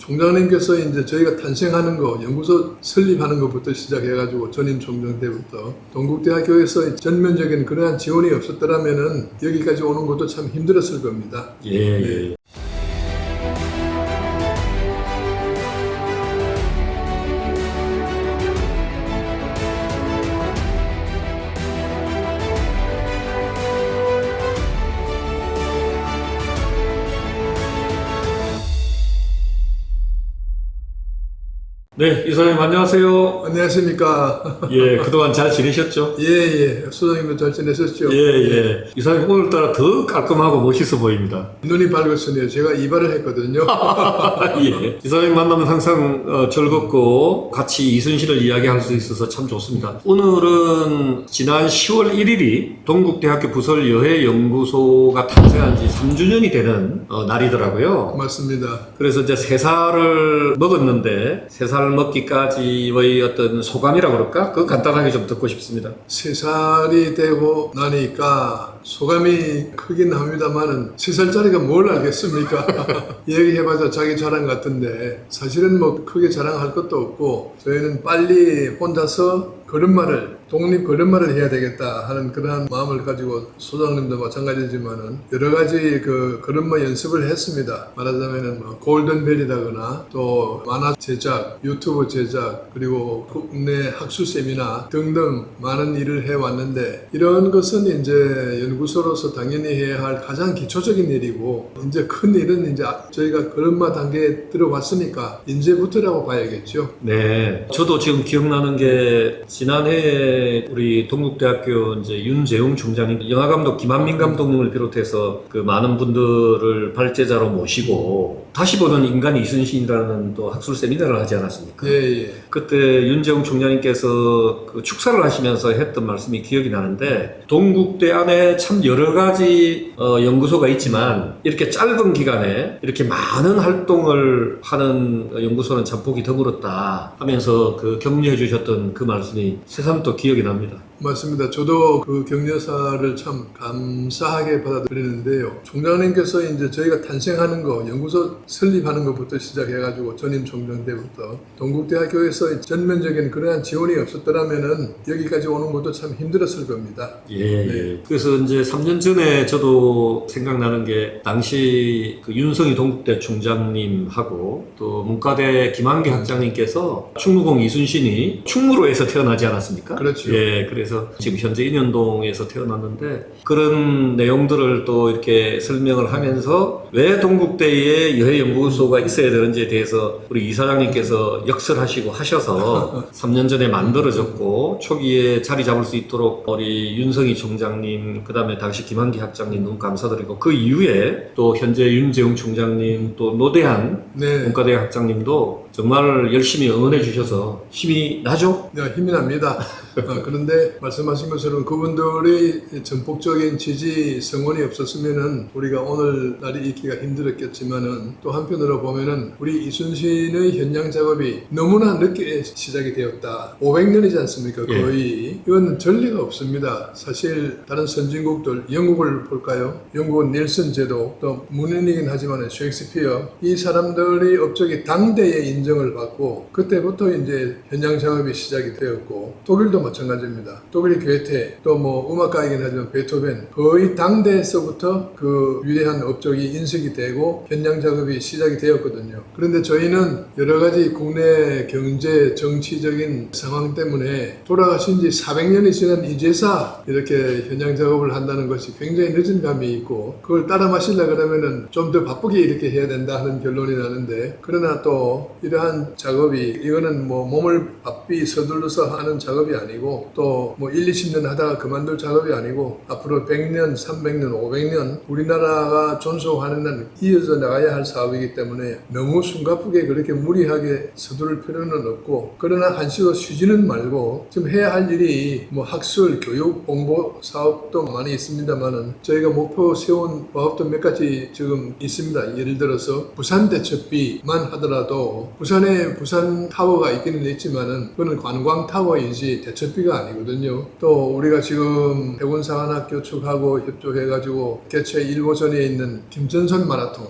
총장님께서 이제 저희가 탄생하는 거, 연구소 설립하는 것부터 시작해가지고 전임 총장 때부터 동국대학교에서 전면적인 그러한 지원이 없었더라면은 여기까지 오는 것도 참 힘들었을 겁니다. 예. 네, 이사님 안녕하세요. 안녕하십니까. 예, 그동안 잘 지내셨죠? 예. 소장님도 잘 지내셨죠? 예. 이사님 오늘따라 더 깔끔하고 멋있어 보입니다. 눈이 밝았으네요. 제가 이발을 했거든요. 예. 이사님 만나면 항상 즐겁고 같이 이순신을 이야기할 수 있어서 참 좋습니다. 오늘은 지난 10월 1일이 동국대학교 부설 여해연구소가 탄생한 지 3주년이 되는 날이더라고요. 맞습니다. 그래서 이제 3살을 먹었는데 3살 먹기까지의 어떤 소감이라고 그럴까? 그거 간단하게 좀 듣고 싶습니다. 3살이 되고 나니까 소감이 크긴 합니다만은 3살짜리가 뭘 알겠습니까? 얘기해봐서 자기 자랑 같은데 사실은 뭐 크게 자랑할 것도 없고 저희는 빨리 혼자서 독립 걸음마를 해야 되겠다 하는 그러한 마음을 가지고 소장님도 마찬가지지만은 여러 가지 그 걸음마 연습을 했습니다. 말하자면은 뭐 골든벨이라거나 또 만화 제작, 유튜브 제작, 그리고 국내 학술 세미나 등등 많은 일을 해왔는데 이런 것은 이제 연구소로서 당연히 해야 할 가장 기초적인 일이고 이제 큰 일은 이제 저희가 걸음마 단계에 들어왔으니까 이제부터라고 봐야겠죠. 네. 저도 지금 기억나는 게 지난해 우리 동국대학교 이제 윤재웅 총장님, 영화감독 김한민 감독님을 비롯해서 그 많은 분들을 발제자로 모시고 다시 보는 인간 이순신이라는 또 학술 세미나를 하지 않았습니까? 예. 그때 윤재웅 총장님께서 그 축사를 하시면서 했던 말씀이 기억이 나는데 동국대 안에 참 여러 가지 연구소가 있지만 이렇게 짧은 기간에 이렇게 많은 활동을 하는 연구소는 참 보기 드물었다 하면서 그 격려해 주셨던 그 말씀이 새삼 또 기억이 납니다. 맞습니다. 저도 그 격려사를 참 감사하게 받아들이는데요. 총장님께서 이제 저희가 탄생하는 거, 연구소 설립하는 것부터 시작해가지고 전임 총장 때부터 동국대학교에서 전면적인 그러한 지원이 없었더라면은 여기까지 오는 것도 참 힘들었을 겁니다. 예. 그래서 이제 3년 전에 저도 생각나는 게 당시 그 윤성희 동국대 총장님하고 또 문과대 김한기 학장님께서 충무공 이순신이 충무로에서 태어나지 않았습니까? 그렇죠. 예. 그래서 지금 현재 인현동에서 태어났는데 그런 내용들을 또 이렇게 설명을 하면서 왜 동국대에 여해연구소가 있어야 되는지에 대해서 우리 이사장님께서 역설하시고 하셔서 3년 전에 만들어졌고 초기에 자리 잡을 수 있도록 우리 윤성희 총장님 그 다음에 당시 김한기 학장님 너무 감사드리고 그 이후에 또 현재 윤재웅 총장님 또 노대한 문과대 학장님도 정말 열심히 응원해 주셔서 힘이 나죠? 네, 힘이 납니다. 그런데 말씀하신 것처럼 그분들의 전폭적인 지지 성원이 없었으면은 우리가 오늘날이 있기가 힘들었겠지만은 또 한편으로 보면은 우리 이순신의 현장 작업이 너무나 늦게 시작이 되었다. 500년이지 않습니까? 거의. 이건 전례가 없습니다. 사실 다른 선진국들, 영국을 볼까요? 영국은 닐슨 제도, 또 문인이긴 하지만 셰익스피어, 이 사람들의 업적이 당대에 인정을 받고 그때부터 이제 현장 작업이 시작이 되었고 독일도 마찬가지입니다. 독일의 괴테, 또 뭐 음악가이긴 하지만 베토벤, 거의 당대에서부터 그 위대한 업적이 인식이 되고 현장 작업이 시작이 되었거든요. 그런데 저희는 여러 가지 국내 경제, 정치적인 상황 때문에 돌아가신 지 400년이 지난 이제사 이렇게 현장 작업을 한다는 것이 굉장히 늦은 감이 있고 그걸 따라 마시려고 그러면은 좀 더 바쁘게 이렇게 해야 된다 하는 결론이 나는데 그러나 또 이러한 작업이 이거는 뭐 몸을 바삐 서둘러서 하는 작업이 아니고 또 뭐 1, 20년 하다가 그만둘 작업이 아니고 앞으로 100년, 300년, 500년 우리나라가 존속하는 한 이어져 나가야 할 사업이기 때문에 너무 숨가쁘게 그렇게 무리하게 서두를 필요는 없고 그러나 한시도 쉬지는 말고 지금 해야 할 일이 뭐 학술, 교육, 홍보 사업도 많이 있습니다만은 저희가 목표 세운 사업도 몇 가지 지금 있습니다. 예를 들어서 부산 대첩비만 하더라도 부산에 부산 타워가 있기는 있지만은 그건 관광 타워이지 대첩비가 아니거든요. 또 우리가 지금 해군사관학교 측하고 협조해가지고 개최 1호선에 있는 김전선 마라톤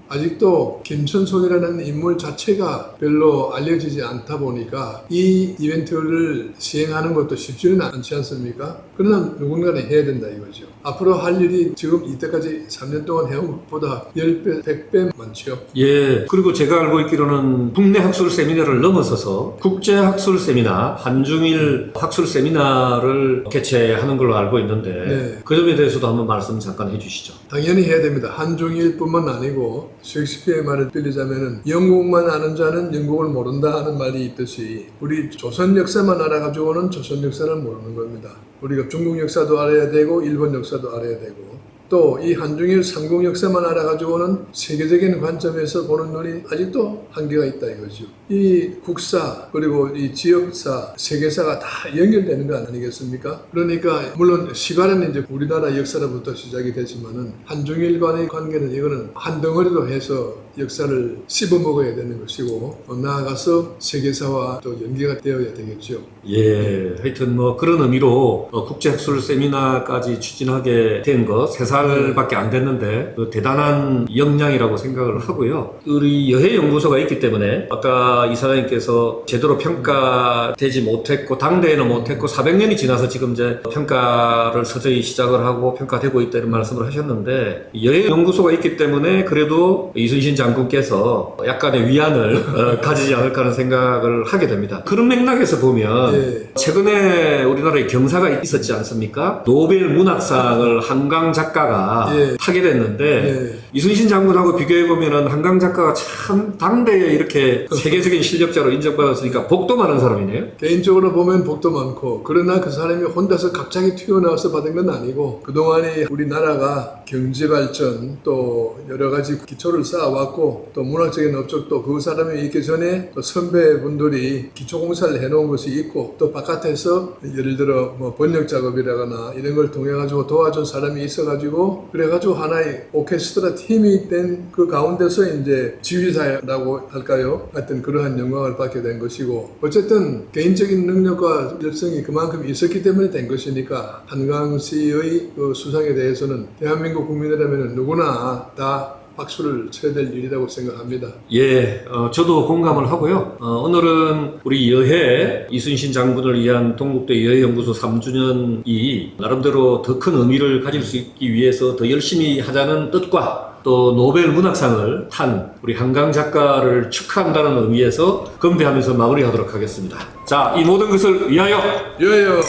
아직도 김천송이라는 인물 자체가 별로 알려지지 않다 보니까 이 이벤트를 시행하는 것도 쉽지는 않지 않습니까? 그러나 누군가는 해야 된다 이거죠. 앞으로 할 일이 지금 이때까지 3년 동안 해온 것보다 10배, 100배 많죠. 예. 그리고 제가 알고 있기로는 국내 학술 세미나를 넘어서서 국제 학술 세미나, 한중일 학술 세미나를 개최하는 걸로 알고 있는데 네. 그 점에 대해서도 한번 말씀 잠깐 해주시죠. 당연히 해야 됩니다. 한중일뿐만 아니고 셰익스피어의 말을 빌리자면은 영국만 아는 자는 영국을 모른다 하는 말이 있듯이 우리 조선 역사만 알아가지고는 조선 역사를 모르는 겁니다. 우리가 중국 역사도 알아야 되고 일본 역사도 알아야 되고 또 이 한중일 삼국 역사만 알아가지고는 세계적인 관점에서 보는 눈이 아직도 한계가 있다 이거죠. 이 국사 그리고 이 지역사, 세계사가 다 연결되는 거 아니겠습니까? 그러니까 물론 시발은 이제 우리나라 역사로부터 시작이 되지만은 한중일 간의 관계는 이거는 한 덩어리로 해서 역사를 씹어 먹어야 되는 것이고 나아가서 세계사와 또 연계가 되어야 되겠죠. 예, 하여튼 뭐 그런 의미로 국제학술 세미나까지 추진하게 된 거 3살밖에 안 됐는데 대단한 역량이라고 생각을 하고요. 우리 여해연구소가 있기 때문에 아까 이사장님께서 제대로 평가되지 못했고 당대에는 못했고 400년이 지나서 지금 이제 평가를 서서히 시작을 하고 평가되고 있다는 말씀을 하셨는데 여해연구소가 있기 때문에 그래도 이순신 장군께서 약간의 위안을 가지지 않을까 하는 생각을 하게 됩니다. 그런 맥락에서 보면 예. 최근에 우리나라에 경사가 있었지 않습니까? 노벨 문학상을 한강 작가가 예. 타게 됐는데 예. 이순신 장군하고 비교해보면 한강 작가가 참 당대에 이렇게 세계적인 실력자로 인정받았으니까 복도 많은 사람이네요. 개인적으로 보면 복도 많고 그러나 그 사람이 혼자서 갑자기 튀어나와서 받은 건 아니고 그동안에 우리나라가 경제발전 또 여러 가지 기초를 쌓아왔고 또 문학적인 업적도 그 사람이 있기 전에 또 선배분들이 기초공사를 해놓은 것이 있고 또 바깥에서 예를 들어 뭐 번역 작업이라거나 이런 걸 통해 가지고 도와준 사람이 있어가지고 그래가지고 하나의 오케스트라 팀이 된 그 가운데서 이제 지휘자라고 할까요? 하여튼 그러한 영광을 받게 된 것이고 어쨌든 개인적인 능력과 열성이 그만큼 있었기 때문에 된 것이니까 한강시의 그 수상에 대해서는 대한민국 국민이라면 누구나 다 박수를 쳐야 될 일이라고 생각합니다. 예, 저도 공감을 하고요. 오늘은 우리 여해 이순신 장군을 위한 동국대 여해연구소 3주년이 나름대로 더 큰 의미를 가질 수 있기 위해서 더 열심히 하자는 뜻과 또 노벨 문학상을 탄 우리 한강 작가를 축하한다는 의미에서 건배하면서 마무리하도록 하겠습니다. 자, 이 모든 것을 위하여! 여여!